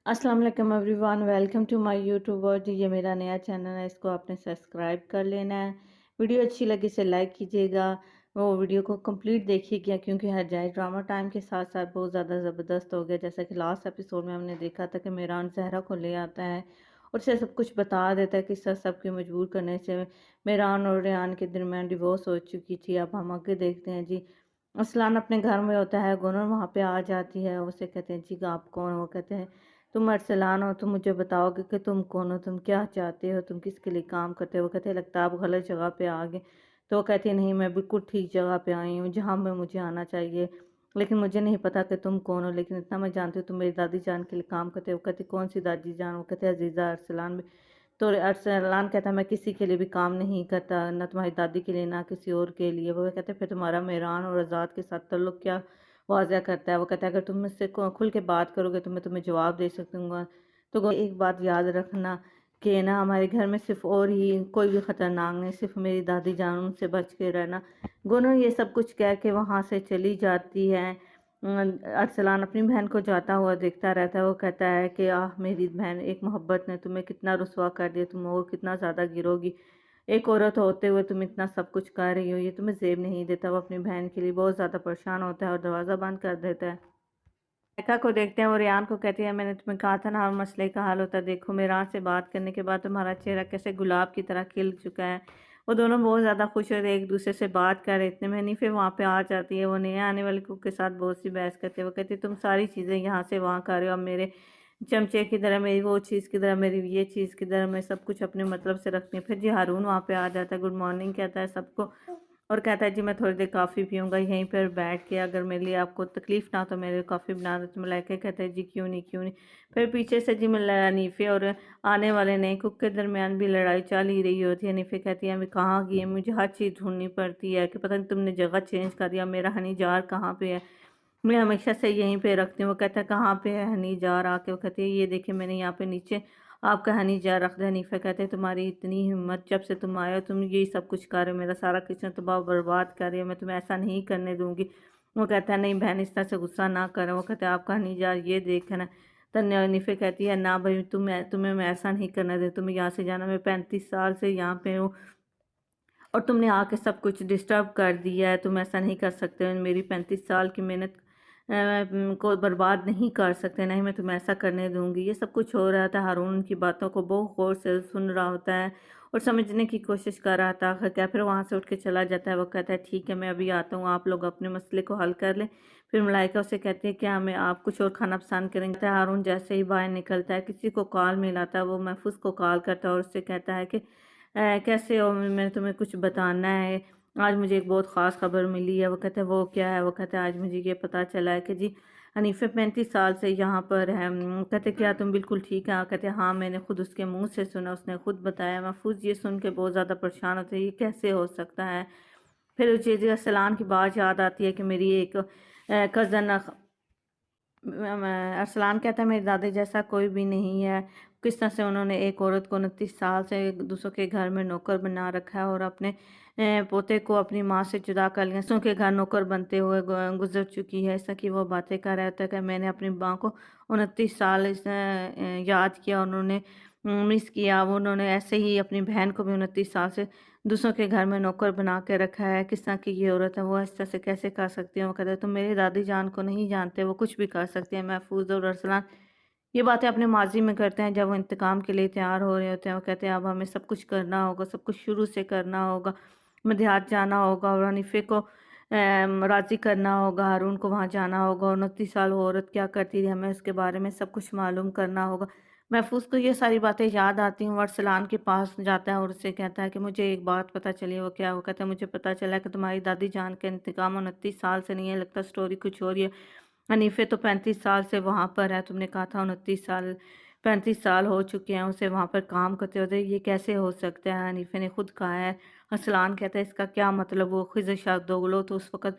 अस्सलाम वालेकुम everyone, welcome to my YouTube world. ये मेरा नया चैनल है, इसको आपने सब्सक्राइब कर लेना है। वीडियो अच्छी लगी इसे लाइक कीजिएगा, वो वीडियो को कंप्लीट देखिएगा क्योंकि हर जाए ड्रामा टाइम के साथ साथ बहुत ज़्यादा ज़बरदस्त हो गया। जैसा कि लास्ट एपिसोड में हमने देखा था कि मेहरान जहरा को ले आता है और उसे सब कुछ बता देता है कि सर सबके मजबूर करने से मेहरान और रेहान के दरमियान डिवोर्स हो चुकी थी। अब हम आगे देखते हैं जी। असलान अपने घर में होता है, गुनर वहाँ पे आ जाती है, उसे कहते हैं जी आप कौन? वो कहते हैं तुम अरसलान हो, तुम मुझे बताओगे कि तुम कौन हो, तुम क्या चाहते हो, तुम किसके लिए काम करते हो? वो कहते हैं लगता है आप गलत जगह पे आ गए। तो वो कहती है नहीं, मैं बिल्कुल ठीक जगह पे आई हूँ जहाँ में मुझे आना चाहिए, लेकिन मुझे नहीं पता कि तुम कौन हो, लेकिन इतना मैं जानती हूँ तुम मेरी दादी जान के लिए काम करते हो। वो कहती कौन सी दादी जान? वो कहते हैं अजीज़ा अरसलान भी। तो अरसलान कहता है मैं किसी के लिए भी काम नहीं करता, ना तुम्हारी दादी के लिए ना किसी और के लिए। वो कहते हैं फिर तुम्हारा मेहरान और आज़ाद के साथ ताल्लुक़ क्या वाज़ह करता है? वो कहता है अगर तुम मुझसे खुल के बात करोगे तो मैं तुम्हें जवाब दे सकूँगा। तो एक बात याद रखना कि ना हमारे घर में सिर्फ और ही कोई भी ख़तरनाक नहीं, सिर्फ मेरी दादी जान, उनसे बच के रहना। गुनर ये सब कुछ कह के वहाँ से चली जाती है। अरसलान अपनी बहन को जाता हुआ देखता रहता है। वो कहता है कि आह मेरी बहन, एक मोहब्बत ने तुम्हें कितना रुसवा कर दिया, तुम और कितना ज़्यादा गिरोगी। एक औरत होते हुए तुम इतना सब कुछ कर रही हो, ये तुम्हें ज़ेब नहीं देता। वो अपनी बहन के लिए बहुत ज़्यादा परेशान होता है और दरवाज़ा बंद कर देता है। रेखा को देखते हैं और रेहान को कहती है मैंने तुम्हें कहा था ना हर मसले का हल होता है। देखो मेहरान से बात करने के बाद तुम्हारा चेहरा कैसे गुलाब की तरह खिल चुका है। वो दोनों बहुत ज़्यादा खुश हो रहे, एक दूसरे से बात कर रहे। इतने में नहीं फिर वहाँ पे आ जाती है। वो नए आने वाले कुक के साथ बहुत सी बहस करते हैं। वो कहती है तुम सारी चीज़ें यहाँ से वहाँ कर रहे हो, अब मेरे चमचे की तरह मेरी वो चीज़ की तरह मेरी ये चीज़ की तरह मैं सब कुछ अपने मतलब से रखती हूँ। फिर जी हारून वहाँ पे आ जाता है, गुड मॉर्निंग कहता है सबको और कहता है जी मैं थोड़ी देर कॉफ़ी पीऊँगा यहीं पर बैठ के, अगर मेरे लिए आपको तकलीफ़ ना हो तो मेरे लिए कॉफ़ी बना दो। तो मलाइका कहता है जी क्यों नहीं क्यों नहीं। फिर पीछे से जी हनीफ़े और आने वाले नए कुक के दरमियान भी लड़ाई चल ही रही होती है। हनीफ़े कहती है मैं कहाँ गई है, मुझे हर चीज़ ढूंढनी पड़ती है कि पता नहीं तुमने जगह चेंज कर दिया, मेरा हनी जार कहाँ पे है, मैं हमेशा से यहीं पे रखती हूँ। वो कहता है कहाँ पे है हनी जार? आके वो कहती है ये देखिए मैंने यहाँ पे नीचे आपका हनी जार रख दिया। हनीफा कहते हैं तुम्हारी इतनी हिम्मत, जब से तुम आए हो तुम यही सब कुछ कर रहे हो, मेरा सारा किचन तबाह बर्बाद कर रही हो, मैं तुम्हें ऐसा नहीं करने दूंगी। वो कहता है नहीं बहन इस तरह से गुस्सा ना करो। वो कहता है आपका हनी जार ये देखना। तन्या हनीफे कहती है ना भाई तुम्हें मैं ऐसा नहीं करने दे, तुम्हें यहाँ से जाना, मैं 35 साल से यहाँ पे हूँ और तुमने आके सब कुछ डिस्टर्ब कर दिया है, तुम ऐसा नहीं कर सकते, मेरी 35 साल की मेहनत को बर्बाद नहीं कर सकते, नहीं मैं तुम्हें ऐसा करने दूंगी। ये सब कुछ हो रहा था, हारून उनकी बातों को बहुत गौर से सुन रहा होता है और समझने की कोशिश कर रहा था। आखिर क्या फिर वहाँ से उठ के चला जाता है। वो कहता है ठीक है मैं अभी आता हूँ, आप लोग अपने मसले को हल कर लें। फिर मलाइका उसे कहती है क्या हमें आप कुछ और खाना पसंद करेंगे? तो हारून जैसे ही बाहर निकलता है किसी को कॉल मिलाता है, वो महफूज को कॉल करता है और उससे कहता है कि कैसे हो, मैं तुम्हें कुछ बताना है, आज मुझे एक बहुत ख़ास खबर मिली है। वो कहते हैं वो क्या है? वो कहते हैं आज मुझे ये पता चला है कि जी हनीफे 35 साल से यहाँ पर है। कहते क्या तुम बिल्कुल ठीक है? कहते हाँ मैंने खुद उसके मुंह से सुना, उसने खुद बताया। महफूज ये सुन के बहुत ज़्यादा परेशान होते हैं, ये कैसे हो सकता है? फिर उस चीज़ सलान की बात याद आती है कि मेरी एक कज़न अरसलान कहता है मेरी दादी जैसा कोई भी नहीं है, किस तरह से उन्होंने एक औरत को 29 साल से दूसरों के घर में नौकर बना रखा है और अपने पोते को अपनी माँ से जुदा कर लिया, दूसरों के घर नौकर बनते हुए गुजर चुकी है। ऐसा कि वो बातें कर रहा था कि मैंने अपनी माँ को 29 साल याद किया, उन्होंने मिस किया। वो उन्होंने ऐसे ही अपनी बहन को भी 29 साल से दूसरों के घर में नौकर बना के रखा है। किस तरह की ये औरत है, वो इस तरह से कैसे कर सकती है? वो कहते हैं तुम मेरी दादी जान को नहीं जानते, वो कुछ भी कर सकती है। महफूज और अरसलान ये बातें अपने माजी में करते हैं जब वो इंतकाम के लिए तैयार हो रहे होते हैं। वो कहते हैं अब हमें सब कुछ करना होगा, सब कुछ शुरू से करना होगा, मदिहात जाना होगा और हनीफे को राज़ी करना होगा, हारून को वहाँ जाना होगा और 29 साल वो औरत क्या करती थी हमें उसके बारे में सब कुछ मालूम करना होगा। महफूज को ये सारी बातें याद आती हैं। वो अरसलान के पास जाता है और उससे कहता है कि मुझे एक बात पता चली। वो क्या? वो कहता है मुझे पता चला कि तुम्हारी दादी जान का इंतकाम 29 साल से नहीं है, लगता स्टोरी कुछ और ही है। हनीफे तो 35 साल से वहाँ पर है, तुमने कहा था 29 साल, 35 साल हो चुके हैं उसे वहाँ पर काम करते होते, ये कैसे हो सकता है? हनीफे ने खुद कहा है। अरसलान कहता है इसका क्या मतलब? वो खिज़र शाह दोगलो तो उस वक़्त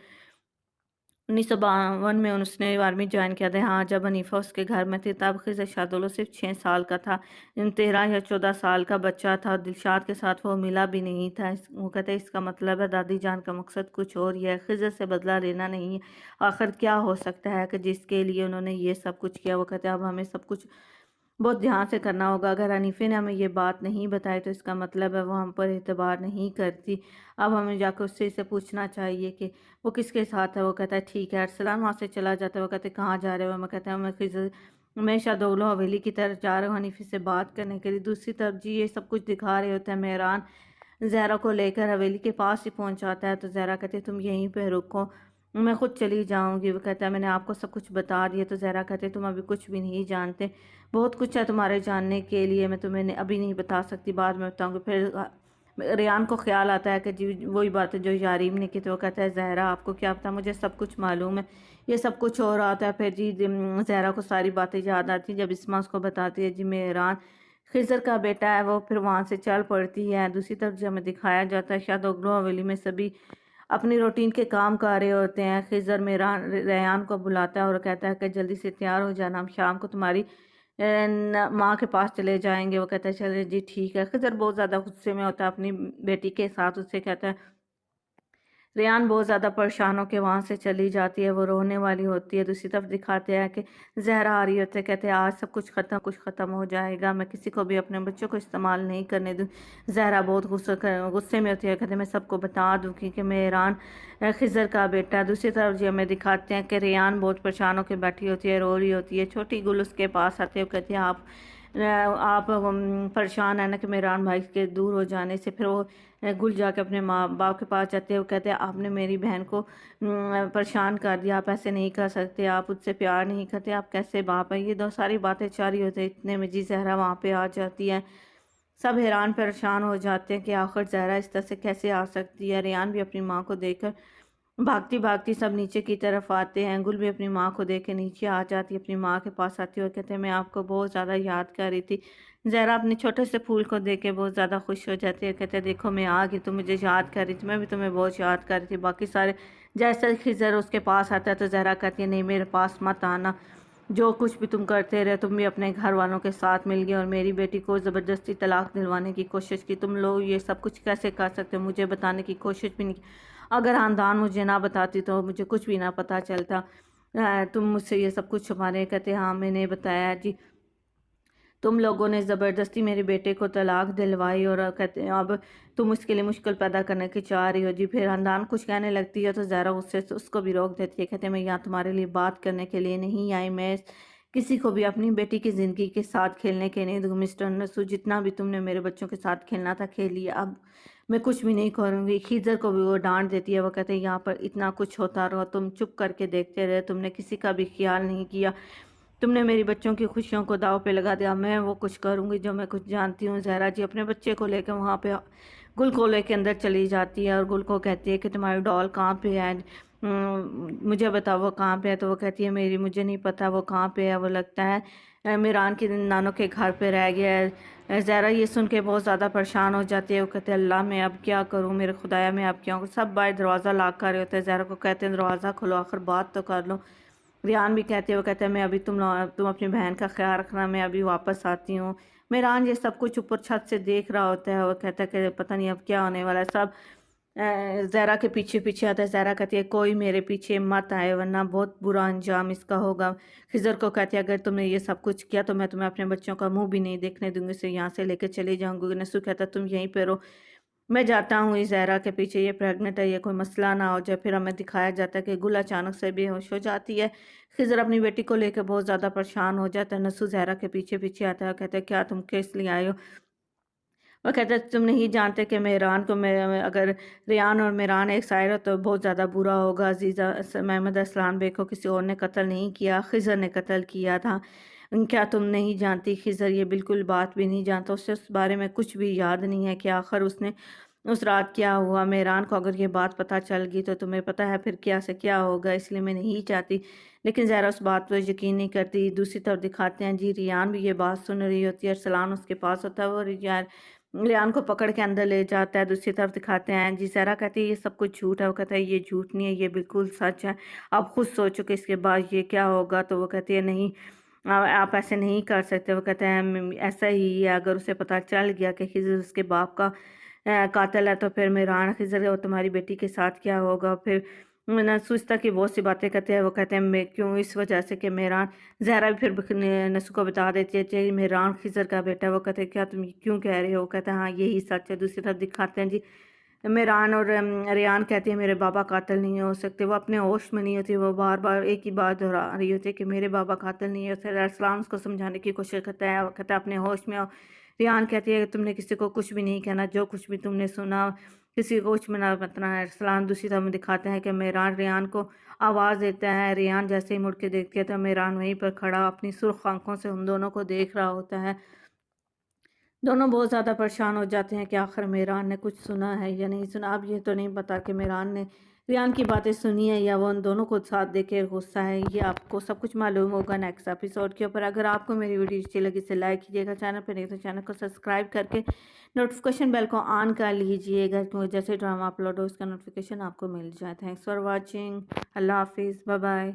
1952 में उसने आर्मी ज्वाइन किया था। हाँ, जब हनीफा उसके घर में थी तब खिज़र शाहदौला सिर्फ 6 साल का था। 13 या 14 साल का बच्चा था और दिलशाद के साथ वो मिला भी नहीं था। वो कहते हैं इसका मतलब है दादी जान का मकसद कुछ और ही है, खिज़र से बदला लेना नहीं है। आखिर क्या हो सकता है कि जिसके लिए उन्होंने ये सब कुछ किया। वो कहते हैं अब हमें सब कुछ बहुत ध्यान से करना होगा। अगर हनीफ़े ने हमें ये बात नहीं बताई तो इसका मतलब है वो हम पर एतबार नहीं करती। अब हमें जाकर उससे इसे पूछना चाहिए कि वो किसके साथ है। वो कहता है ठीक है। अरसलान वहाँ से चला जाता है। वो कहते कहाँ जा रहे हो। मैं कहता हूँ मैं शाहदौला हवेली की तरफ जा रहा हूँ हनीफ़े से बात करने के लिए। दूसरी तरफ जी ये सब कुछ दिखा रहे होते हैं। मेहरान ज़हरा को लेकर हवेली के पास ही पहुँचाता है तो ज़हरा कहती है तुम यहीं पे रुको, मैं खुद चली जाऊँगी। वो कहता है मैंने आपको सब कुछ बता दिया। तो ज़हरा कहते तुम अभी कुछ भी नहीं जानते, बहुत कुछ है तुम्हारे जानने के लिए, मैं तुम्हें अभी नहीं बता सकती, बाद में बताऊँगी। फिर रेहान को ख्याल आता है कि जी वही बात है जो यारीम ने की। तो वो कहता है ज़हरा आपको क्या पता, मुझे सब कुछ मालूम है, ये सब कुछ हो रहा था। फिर जी ज़हरा को सारी बातें याद आती जब इस्मा उसको बताती है जी मेहरान खिज़र का बेटा है। वो फिर वहाँ से चल पड़ती है। दूसरी तरफ जो हमें दिखाया जाता है शायद ओगलो हवेली में सभी अपनी रूटीन के काम कर रहे होते हैं। खिज़र मेहरान रेहान को बुलाता है और कहता है कि जल्दी से तैयार हो जाना, हम शाम को तुम्हारी माँ के पास चले जाएंगे। वो कहता है चले जी ठीक है। खिज़र बहुत ज़्यादा गुस्से में होता है अपनी बेटी के साथ। उससे कहता है रेहान बहुत ज़्यादा परेशान होकर वहाँ से चली जाती है, वो रोने वाली होती है। दूसरी तरफ दिखाते हैं कि ज़हरा आ रही होती है, कहते हैं आज सब कुछ ख़त्म हो जाएगा, मैं किसी को भी अपने बच्चों को इस्तेमाल नहीं करने दूँ। ज़हरा बहुत गुस्से में होती है, कहते हैं मैं सबको बता दूँ कि मेहरान खिज़र का बेटा है। दूसरी तरफ जी हमें दिखाते हैं कि रेहान बहुत परेशान होकर बैठी होती है, रो रही होती है। छोटी गुल उसके पास आती है, कहती है आप परेशान है ना कि मेहरान भाई के दूर हो जाने से। फिर वो गुल जाके अपने माँ बाप के पास जाते हैं। वो कहते हैं आपने मेरी बहन को परेशान कर दिया, आप ऐसे नहीं कर सकते, आप उससे प्यार नहीं करते, आप कैसे बाप है। ये दो सारी बातें चाह रही होती है, इतने में जी ज़हरा वहाँ पे आ जाती है। सब हैरान परेशान हो जाते हैं कि आखिर ज़हरा इस तरह से कैसे आ सकती है। रेहान भी अपनी माँ को देखकर भागती भागती सब नीचे की तरफ आते हैं। गुल भी अपनी माँ को देख के नीचे आ जाती है, अपनी माँ के पास आती है और कहते हैं मैं आपको बहुत ज़्यादा याद कर रही थी। ज़हरा अपने छोटे से फूल को देख के बहुत ज़्यादा खुश हो जाती है, कहते हैं देखो मैं आ गई, तुम मुझे याद कर रही थी, मैं भी तुम्हें बहुत याद कर रही थी। बाकी सारे जैसे खिज़र उसके पास आता है तो ज़हरा कहती है नहीं मेरे पास मत आना, जो कुछ भी तुम करते रहे, तुम भी अपने घर वालों के साथ मिल गए और मेरी बेटी को ज़बरदस्ती तलाक दिलवाने की कोशिश की। तुम लोग ये सब कुछ कैसे कर सकते हो, मुझे बताने की कोशिश भी नहीं की। अगर ख़ानदान मुझे ना बताती तो मुझे कुछ भी ना पता चलता। तुम मुझसे ये सब कुछ छुपाने, कहते हाँ मैंने बताया जी, तुम लोगों ने ज़बरदस्ती मेरे बेटे को तलाक दिलवाई और कहते हैं अब तुम उसके लिए मुश्किल पैदा करने की चाह रही हो जी। फिर खानदान कुछ कहने लगती है तो ज़हरा उससे उसको भी रोक देती है, कहते हैं मैं यहाँ तुम्हारे लिए बात करने के लिए नहीं आई, मैं किसी को भी अपनी बेटी की ज़िंदगी के साथ खेलने के नहीं दूँ। मिस्टर नसू जितना भी तुमने मेरे बच्चों के साथ खेलना था खेल लिया, अब मैं कुछ भी नहीं करूँगी। खीज़र को भी वो डांट देती है, वो कहते हैं यहाँ पर इतना कुछ होता रहा, तुम चुप करके देखते रहे, तुमने किसी का भी ख्याल नहीं किया, तुमने मेरी बच्चों की खुशियों को दाव पे लगा दिया, मैं वो कुछ करूँगी जो मैं कुछ जानती हूँ। ज़हरा जी अपने बच्चे को लेकर वहाँ पे गुल को लेके अंदर चली जाती है और गुल को कहती है कि तुम्हारी डॉल कहाँ पे है, मुझे बताओ वो कहाँ पे है। तो वो कहती है मेरी मुझे नहीं पता वो कहाँ पे है, वो लगता है मेहरान की नानों के घर पे रह गया है। ज़हरा ये सुन के बहुत ज़्यादा परेशान हो जाती है, वो कहते हैं अल्लाह मैं अब क्या करूँ, मेरे खुदाया मैं अब क्या करूँ। सब बाहर दरवाज़ा लाग कर रहे होते हैं, ज़हरा को कहते हैं दरवाज़ा खोलो, आखिर बात तो कर लो। रेहान भी कहते हैं, वो कहता है मैं अभी तुम अपनी बहन का ख्याल रखना, मैं अभी वापस आती हूँ। मेहरान ये सब कुछ ऊपर छत से देख रहा होता है, वो कहता है कि पता नहीं अब क्या होने वाला है। सब ज़हरा के पीछे पीछे आता है। ज़हरा कहती है कोई मेरे पीछे मत आए वरना बहुत बुरा अंजाम इसका होगा। खिज़र को कहती है अगर तुमने ये सब कुछ किया तो मैं तुम्हें अपने बच्चों का मुंह भी नहीं देखने दूंगी, इसे यहाँ से लेकर चली जाऊंगी। नसू कहता है तुम यहीं पे रहो, मैं जाता हूँ इस ज़हरा के पीछे, ये प्रेग्नेंट है, ये कोई मसला ना हो जाए। फिर हमें दिखाया जाता है कि गुल अचानक से बेहोश हो जाती है। खिज़र अपनी बेटी को लेकर बहुत ज़्यादा परेशान हो जाता है। नसू ज़हरा के पीछे पीछे आता है और कहता है क्या तुम किस लिए आए हो। वो कहता है तुम नहीं जानते कि मेहरान को मैं अगर रेहान और मेहरान एक साइड हो तो बहुत ज़्यादा बुरा होगा। अजीज़ा महमद असलान बे को किसी और ने कत्ल नहीं किया, खिज़र ने कत्ल किया था। क्या तुम नहीं जानती, खिज़र ये बिल्कुल बात भी नहीं जानता, उसे उस बारे में कुछ भी याद नहीं है कि आखिर उसने उस रात क्या हुआ। मेहरान को अगर ये बात पता चल गई तो तुम्हें पता है फिर क्या से क्या होगा, इसलिए मैं नहीं चाहती। लेकिन ज़हरा उस बात पर यकीन नहीं करती। दूसरी तरफ दिखाते हैं जी रेहान भी ये बात सुन रही होती है, अरसलान उसके पास होता है, वो रेहान को पकड़ के अंदर ले जाता है, दूसरी तरफ दिखाते हैं जी, ज़हरा कहती है ये सब कुछ झूठ है, वो कहता है ये झूठ नहीं है, ये बिल्कुल सच है, आप खुद सोचो कि इसके बाद ये क्या होगा। तो वो कहती है नहीं, आप ऐसे नहीं कर सकते। वो कहते हैं ऐसा ही है, अगर उसे पता चल गया कि खिज़र उसके बाप का कातिल है तो फिर मेहरान खिज़र और तुम्हारी बेटी के साथ क्या होगा। फिर ना सोचता कि बहुत सी बातें करते हैं। वो कहते हैं मैं क्यों, इस वजह से कि मेहरान, ज़हरा भी फिर नसु को बता देती है कि मेहरान खिज़र का बेटा है। वो कहते हैं क्या तुम ये क्यों कह रहे हो। कहते हैं हाँ यही सच है। दूसरी तरफ दिखाते हैं जी, मेहरान और रेहान कहती है मेरे बाबा कातिल नहीं हो सकते। वो अपने होश में नहीं होती, वो बार बार एक ही बात दोहरा रही होती है कि मेरे बाबा कातिल नहीं हो सकते। अरसलान उसको समझाने की कोशिश करता है, वो कहता है अपने होश में आओ। रेहान कहती है तुमने किसी को कुछ भी नहीं कहना, जो कुछ भी तुमने सुना किसी को कुछ मना बताना है। अरसलान दूसरी तरफ में दिखाते हैं कि मेहरान रेहान को आवाज़ देता है। रेहान जैसे ही मुड़ के देखती है तो मेहरान वहीं पर खड़ा अपनी सुर्ख आंखों से उन दोनों को देख रहा होता है। दोनों बहुत ज़्यादा परेशान हो जाते हैं कि आखिर मेहरान ने कुछ सुना है या नहीं सुना। अब ये तो नहीं पता कि मेहरान ने रेहान की बातें सुनी है या वो उन दोनों को साथ देके गुस्सा है। ये आपको सब कुछ मालूम होगा नेक्स्ट एपिसोड के ऊपर। अगर आपको मेरी वीडियो अच्छी लगी तो लाइक कीजिएगा, चैनल पर नहीं तो चैनल को सब्सक्राइब करके नोटिफिकेशन बेल को ऑन कर लीजिएगा, क्योंकि जैसे ड्रामा अपलोड हो उसका नोटिफिकेशन आपको मिल जाए। Thanks for watching. अल्लाह हाफिज़, बाय बाय।